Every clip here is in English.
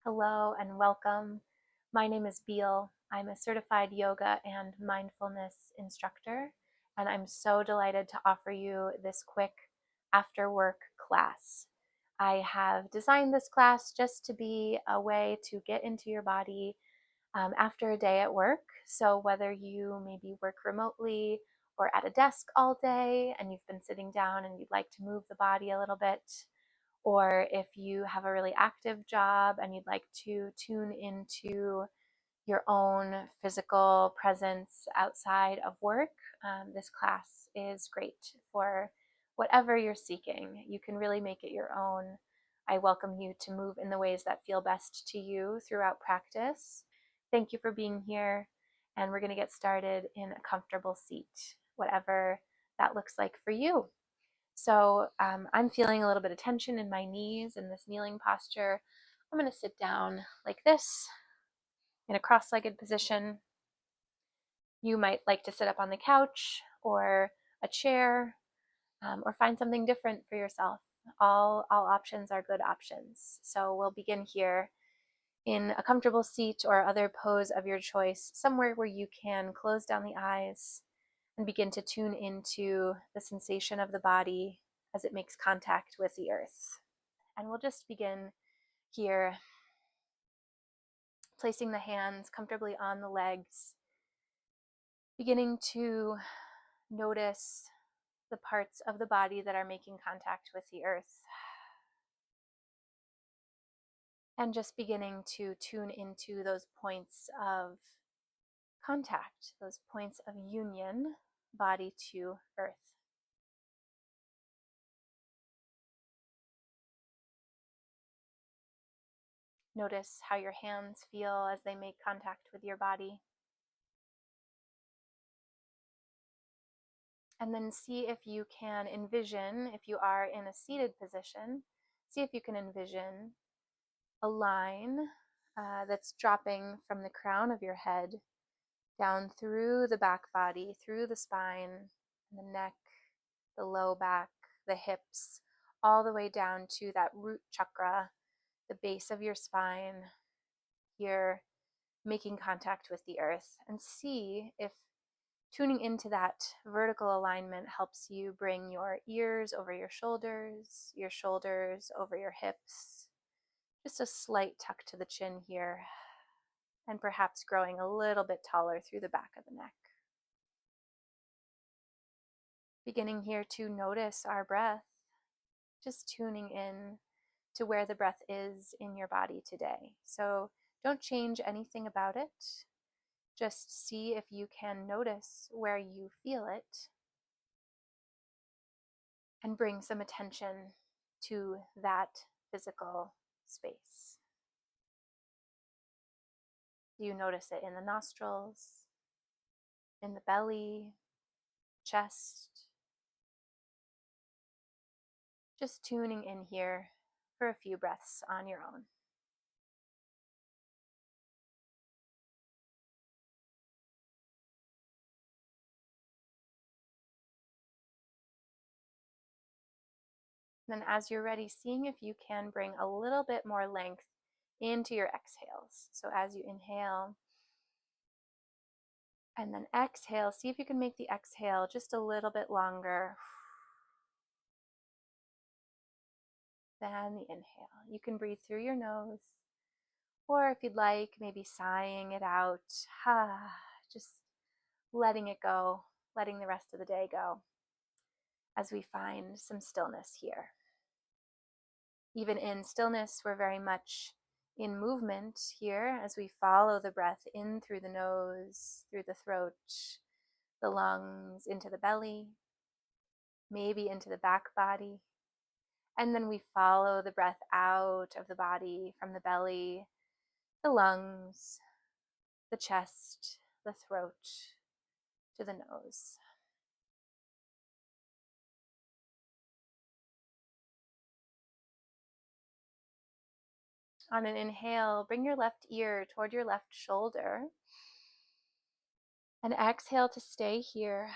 Hello and welcome. My name is Beal. I'm a certified yoga and mindfulness instructor, and I'm so delighted to offer you this quick after work class. I have designed this class just to be a way to get into your body after a day at work. So, whether you maybe work remotely or at a desk all day and you've been sitting down and you'd like to move the body a little bit, or if you have a really active job and you'd like to tune into your own physical presence outside of work, this class is great for whatever you're seeking. You can really make it your own. I welcome you to move in the ways that feel best to you throughout practice. Thank you for being here, and we're going to get started in a comfortable seat, whatever that looks like for you. So I'm feeling a little bit of tension in my knees in this kneeling posture. I'm going to sit down like this in a cross-legged position. You might like to sit up on the couch or a chair, or find something different for yourself. All options are good options. So we'll begin here in a comfortable seat or other pose of your choice, somewhere where you can close down the eyes and begin to tune into the sensation of the body as it makes contact with the earth. And we'll just begin here, placing the hands comfortably on the legs, beginning to notice the parts of the body that are making contact with the earth, and just beginning to tune into those points of contact, those points of union, body to earth. Notice how your hands feel as they make contact with your body. And then see if you can envision, if you are in a seated position, see if you can envision a line that's dropping from the crown of your head down through the back body, through the spine, the neck, the low back, the hips, all the way down to that root chakra, the base of your spine, here making contact with the earth. And see if tuning into that vertical alignment helps you bring your ears over your shoulders over your hips. Just a slight tuck to the chin here, and perhaps growing a little bit taller through the back of the neck. Beginning here to notice our breath, just tuning in to where the breath is in your body today. So don't change anything about it. Just see if you can notice where you feel it and bring some attention to that physical space. Do you notice it in the nostrils, in the belly, chest? Just tuning in here for a few breaths on your own. Then as you're ready, seeing if you can bring a little bit more length into your exhales. So as you inhale and then exhale, see if you can make the exhale just a little bit longer than the inhale. You can breathe through your nose, or if you'd like, maybe sighing it out, just letting it go, letting the rest of the day go as we find some stillness here. Even in stillness, we're very much in movement here as we follow the breath in through the nose, through the throat, the lungs, into the belly, maybe into the back body. And then we follow the breath out of the body from the belly, the lungs, the chest, the throat, to the nose. On an inhale, bring your left ear toward your left shoulder. And exhale to stay here.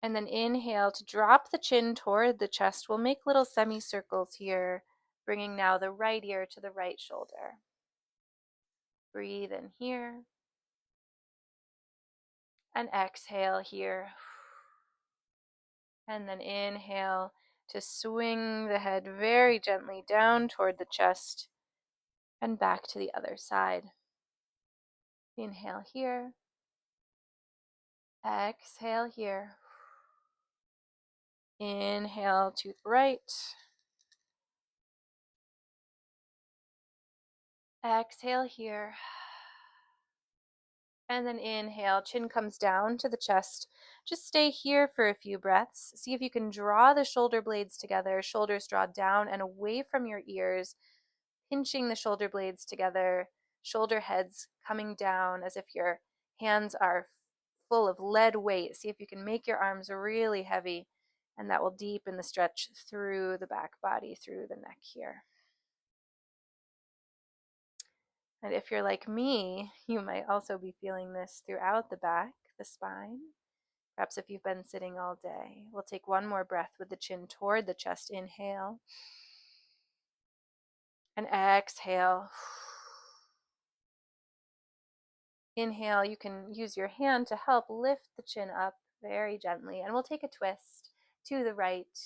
And then inhale to drop the chin toward the chest. We'll make little semicircles here, Bringing now the right ear to the right shoulder. Breathe in here. And exhale here. And then inhale to swing the head very gently down toward the chest and back to the other side. Inhale here. Exhale here. Inhale to the right. Exhale here. And then inhale, chin comes down to the chest. Just stay here for a few breaths. See if you can draw the shoulder blades together. Shoulders draw down and away from your ears, pinching the shoulder blades together. Shoulder heads coming down as if your hands are full of lead weight. See if you can make your arms really heavy, and that will deepen the stretch through the back body, through the neck here. And if you're like me, you might also be feeling this throughout the back, the spine. Perhaps if you've been sitting all day. We'll take one more breath with the chin toward the chest. Inhale. And exhale. Inhale, you can use your hand to help lift the chin up very gently. And we'll take a twist to the right.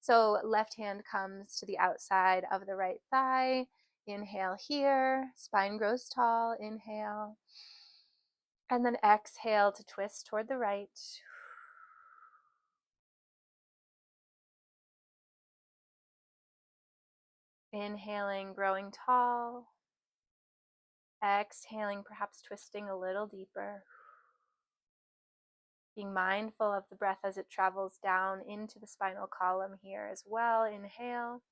So left hand comes to the outside of the right thigh. Inhale here. Spine grows tall. Inhale. And then exhale to twist toward the right. Inhaling, growing tall. Exhaling, perhaps twisting a little deeper. Being mindful of the breath as it travels down into the spinal column here as well. Inhale.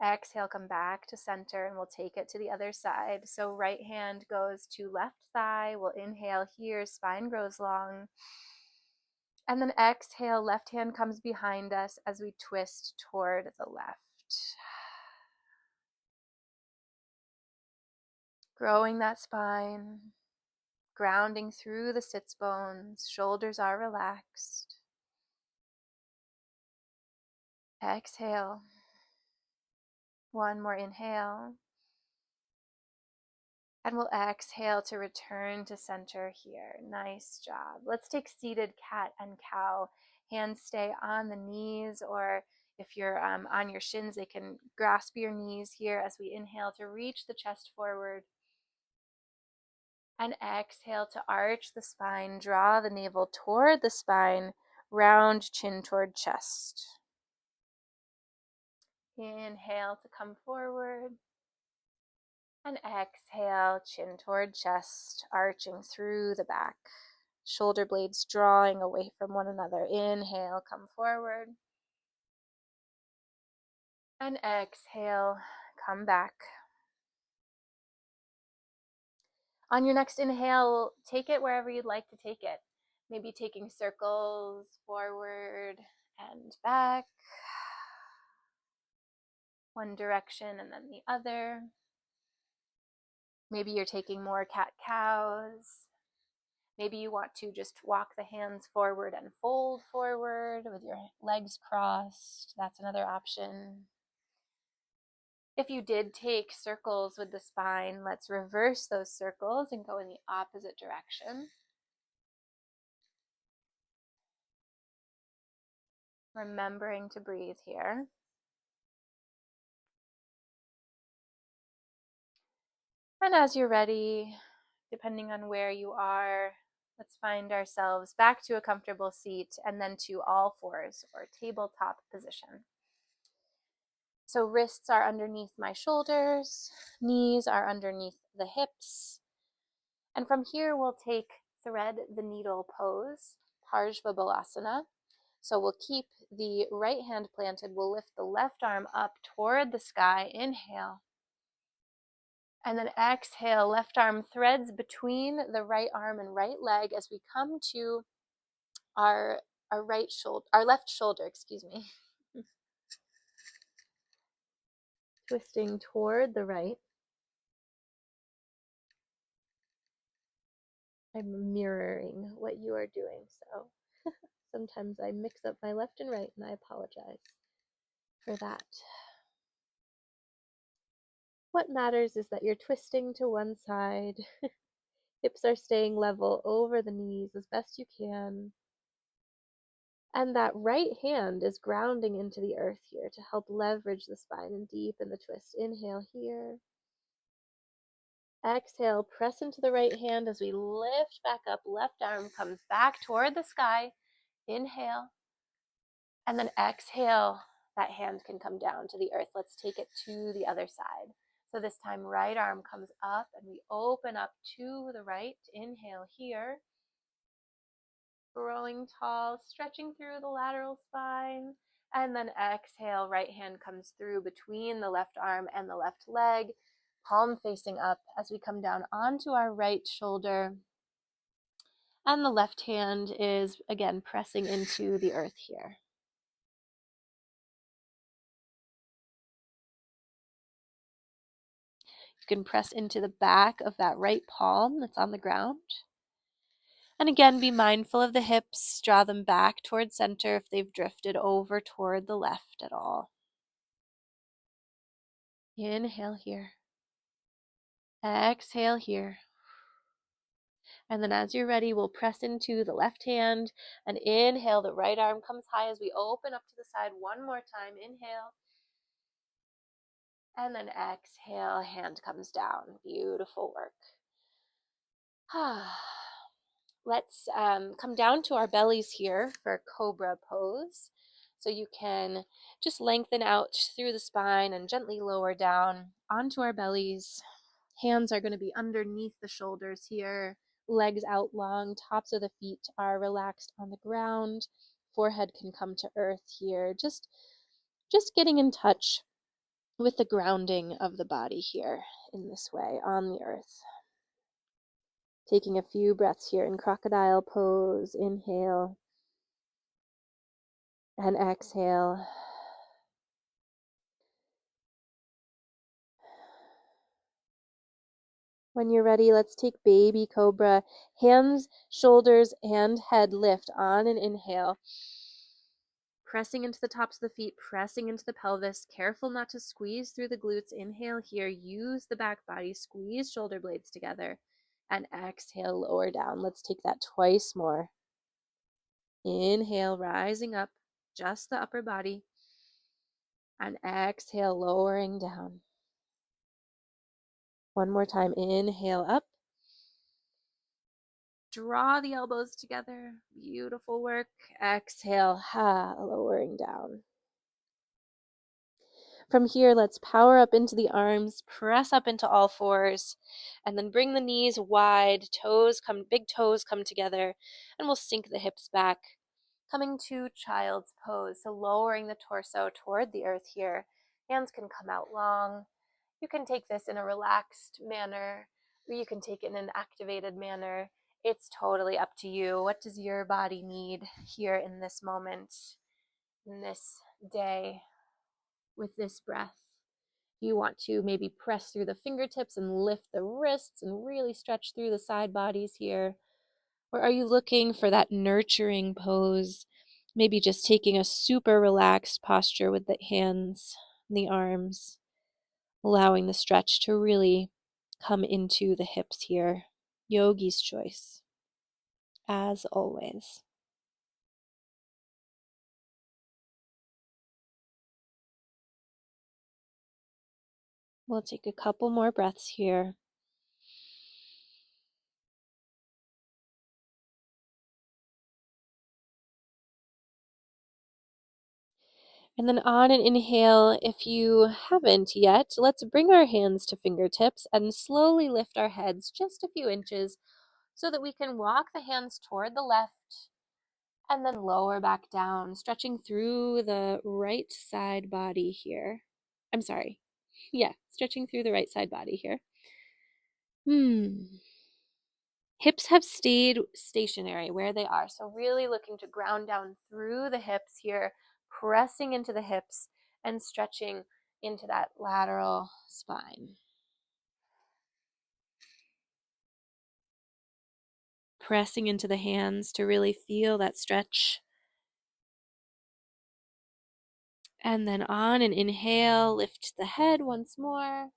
Exhale, come back to center, and we'll take it to the other side. So right hand goes to left thigh. We'll inhale here, spine grows long. And then exhale, left hand comes behind us as we twist toward the left. Growing that spine, grounding through the sits bones, shoulders are relaxed. Exhale. One more inhale. And we'll exhale to return to center here. Nice job. Let's take seated cat and cow. Hands stay on the knees, or if you're on your shins, they can grasp your knees here as we inhale to reach the chest forward. And exhale to arch the spine, draw the navel toward the spine, round chin toward chest. Inhale to come forward. And exhale, chin toward chest, arching through the back. Shoulder blades drawing away from one another. Inhale, come forward. And exhale, come back. On your next inhale, take it wherever you'd like to take it. Maybe taking circles forward and back. One direction and then the other. Maybe you're taking more cat-cows. Maybe you want to just walk the hands forward and fold forward with your legs crossed. That's another option. If you did take circles with the spine, let's reverse those circles and go in the opposite direction. Remembering to breathe here. And as you're ready, depending on where you are, let's find ourselves back to a comfortable seat and then to all fours or tabletop position. So wrists are underneath my shoulders, knees are underneath the hips. And from here, we'll take thread the needle pose, Parshva Balasana. So we'll keep the right hand planted. We'll lift the left arm up toward the sky. Inhale. And then exhale, left arm threads between the right arm and right leg as we come to our left shoulder, excuse me. Twisting toward the right. I'm mirroring what you are doing, so sometimes I mix up my left and right, and I apologize for that. What matters is that you're twisting to one side. Hips are staying level over the knees as best you can. And that right hand is grounding into the earth here to help leverage the spine and deepen the twist. Inhale here. Exhale, press into the right hand as we lift back up. Left arm comes back toward the sky. Inhale. And then exhale, that hand can come down to the earth. Let's take it to the other side. So this time, right arm comes up and we open up to the right. Inhale here. Growing tall, stretching through the lateral spine. And then exhale, right hand comes through between the left arm and the left leg. Palm facing up as we come down onto our right shoulder. And the left hand is, again, pressing into the earth here. You can press into the back of that right palm that's on the ground. And again, be mindful of the hips. Draw them back toward center if they've drifted over toward the left at all. Inhale here. Exhale here. And then as you're ready, we'll press into the left hand and inhale. The right arm comes high as we open up to the side one more time. Inhale. And then exhale, hand comes down. Beautiful work. Let's come down to our bellies here for cobra pose. So you can just lengthen out through the spine and gently lower down onto our bellies. Hands are going to be underneath the shoulders here. Legs out long. Tops of the feet are relaxed on the ground. Forehead can come to earth here. Just getting in touch with the grounding of the body here in this way on the earth. Taking a few breaths here in crocodile pose. Inhale and exhale. When you're ready, let's take baby cobra. Hands, shoulders, and head lift on an inhale. Pressing into the tops of the feet, pressing into the pelvis. Careful not to squeeze through the glutes. Inhale here. Use the back body. Squeeze shoulder blades together. And exhale, lower down. Let's take that twice more. Inhale, rising up, just the upper body. And exhale, lowering down. One more time. Inhale up. Draw the elbows together. Beautiful work. Exhale, lowering down. From here, let's power up into the arms, press up into all fours, and then bring the knees wide, big toes come together, and we'll sink the hips back, coming to child's pose. So lowering the torso toward the earth here. Hands can come out long. You can take this in a relaxed manner, or you can take it in an activated manner. It's totally up to you. What does your body need here in this moment, in this day, with this breath? You want to maybe press through the fingertips and lift the wrists and really stretch through the side bodies here? Or are you looking for that nurturing pose? Maybe just taking a super relaxed posture with the hands and the arms, allowing the stretch to really come into the hips here. Yogi's choice, as always. We'll take a couple more breaths here. And then on an inhale, if you haven't yet, let's bring our hands to fingertips and slowly lift our heads just a few inches so that we can walk the hands toward the left and then lower back down, stretching through the right side body here. I'm sorry. Yeah, stretching through the right side body here. Hips have stayed stationary where they are. So really looking to ground down through the hips here, pressing into the hips and stretching into that lateral spine. Pressing into the hands to really feel that stretch. And then on an inhale, lift the head once more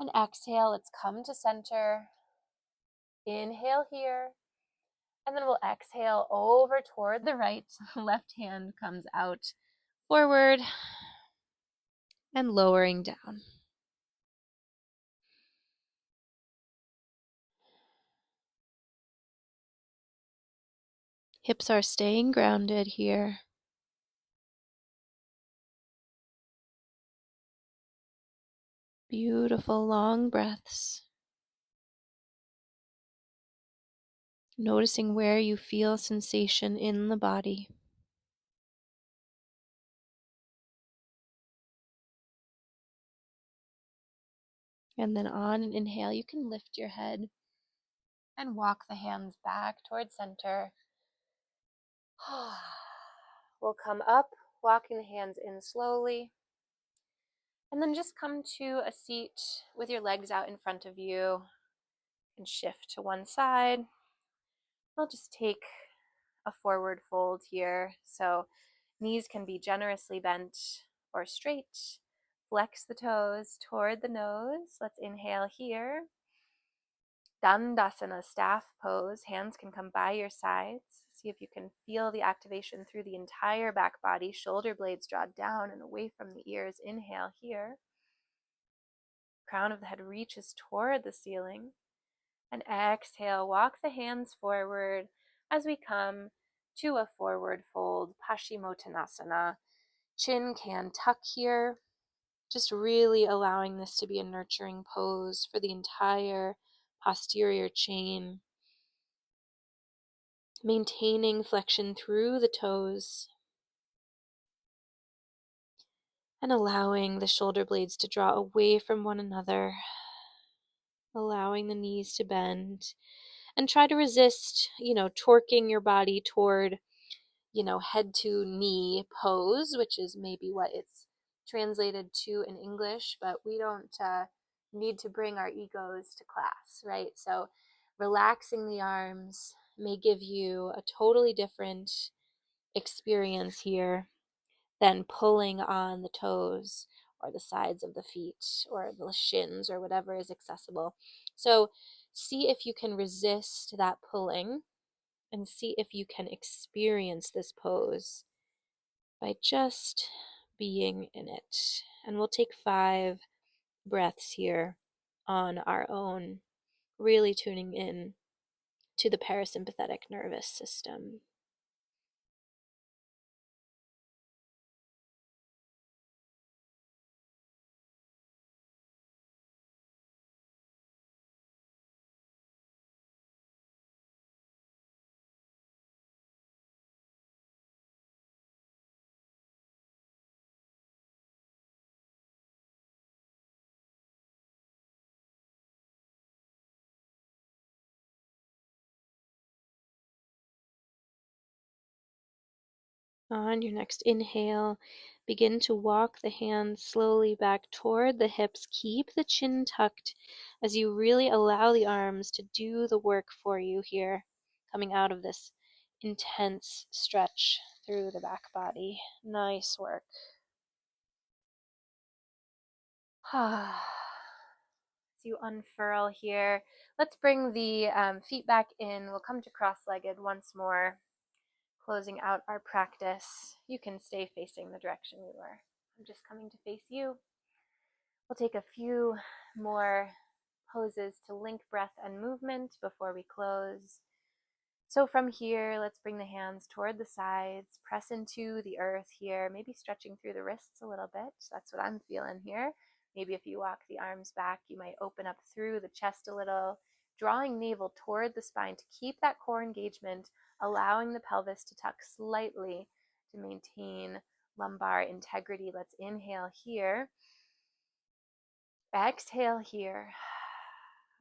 And exhale, let's come to center. Inhale here. And then we'll exhale over toward the right. Left hand comes out forward and lowering down. Hips are staying grounded here. Beautiful long breaths. Noticing where you feel sensation in the body. And then on an inhale, you can lift your head and walk the hands back towards center. We'll come up, walking the hands in slowly. And then just come to a seat with your legs out in front of you and shift to one side. We'll just take a forward fold here. So knees can be generously bent or straight. Flex the toes toward the nose. Let's inhale here. Dandasana, staff pose. Hands can come by your sides. See if you can feel the activation through the entire back body. Shoulder blades draw down and away from the ears. Inhale here. Crown of the head reaches toward the ceiling. And exhale, walk the hands forward as we come to a forward fold, Paschimottanasana. Chin can tuck here, just really allowing this to be a nurturing pose for the entire posterior chain. Maintaining flexion through the toes and allowing the shoulder blades to draw away from one another, allowing the knees to bend, and try to resist, torquing your body toward, head to knee pose, which is maybe what it's translated to in English, but we don't need to bring our egos to class, right? So relaxing the arms may give you a totally different experience here than pulling on the toes or the sides of the feet or the shins or whatever is accessible. So see if you can resist that pulling and see if you can experience this pose by just being in it. And we'll take 5 breaths here on our own, really tuning in to the parasympathetic nervous system. On your next inhale, begin to walk the hands slowly back toward the hips. Keep the chin tucked as you really allow the arms to do the work for you here, coming out of this intense stretch through the back body. Nice work. As you unfurl here, let's bring the feet back in. We'll come to cross-legged once more. Closing out our practice. You can stay facing the direction we were. I'm just coming to face you. We'll take a few more poses to link breath and movement before we close. So from here, let's bring the hands toward the sides, press into the earth here, maybe stretching through the wrists a little bit. That's what I'm feeling here. Maybe if you walk the arms back, you might open up through the chest a little, drawing navel toward the spine to keep that core engagement, allowing the pelvis to tuck slightly to maintain lumbar integrity. Let's inhale here. Exhale here.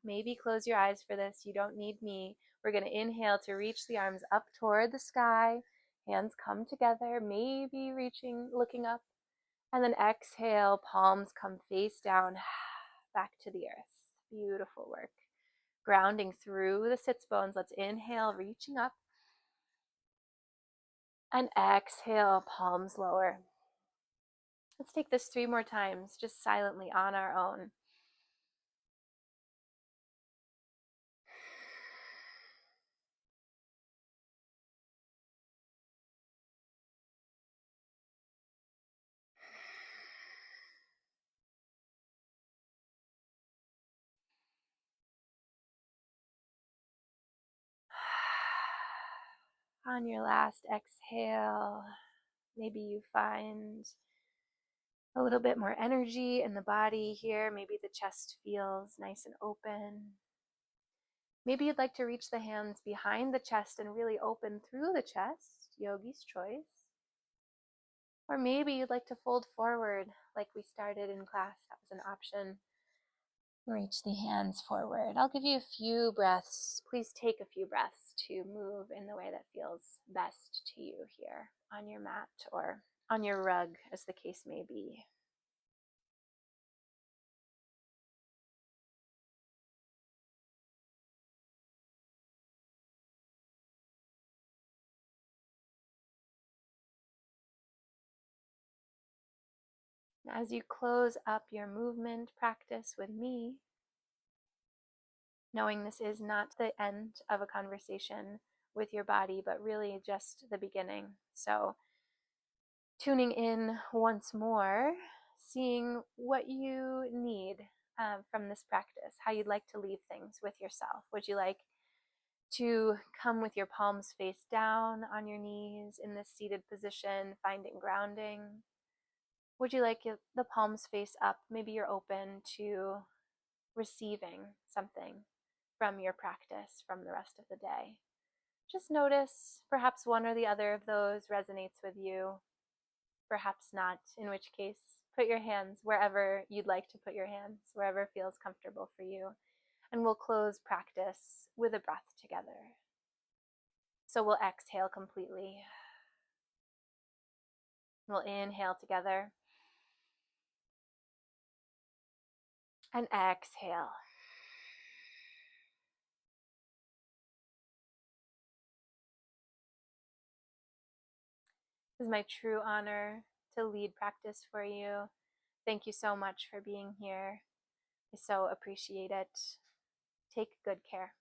Maybe close your eyes for this. You don't need me. We're going to inhale to reach the arms up toward the sky. Hands come together, maybe looking up. And then exhale, palms come face down, back to the earth. Beautiful work. Grounding through the sits bones. Let's inhale, reaching up. And exhale, palms lower. Let's take this 3 more times, just silently on our own. On your last exhale, maybe you find a little bit more energy in the body here. Maybe the chest feels nice and open. Maybe you'd like to reach the hands behind the chest and really open through the chest, yogi's choice. Or maybe you'd like to fold forward like we started in class. That was an option. Reach the hands forward. I'll give you a few breaths. Please take a few breaths to move in the way that feels best to you here on your mat or on your rug, as the case may be. As you close up your movement practice with me, knowing this is not the end of a conversation with your body, but really just the beginning. So, tuning in once more, seeing what you need from this practice, how you'd like to leave things with yourself. Would you like to come with your palms face down on your knees in this seated position, finding grounding? Would you like the palms face up? Maybe you're open to receiving something from your practice from the rest of the day. Just notice perhaps one or the other of those resonates with you, perhaps not, in which case put your hands wherever you'd like to put your hands, wherever feels comfortable for you. And we'll close practice with a breath together. So we'll exhale completely. We'll inhale together and exhale. It is my true honor to lead practice for you. Thank you so much for being here. I so appreciate it. Take good care.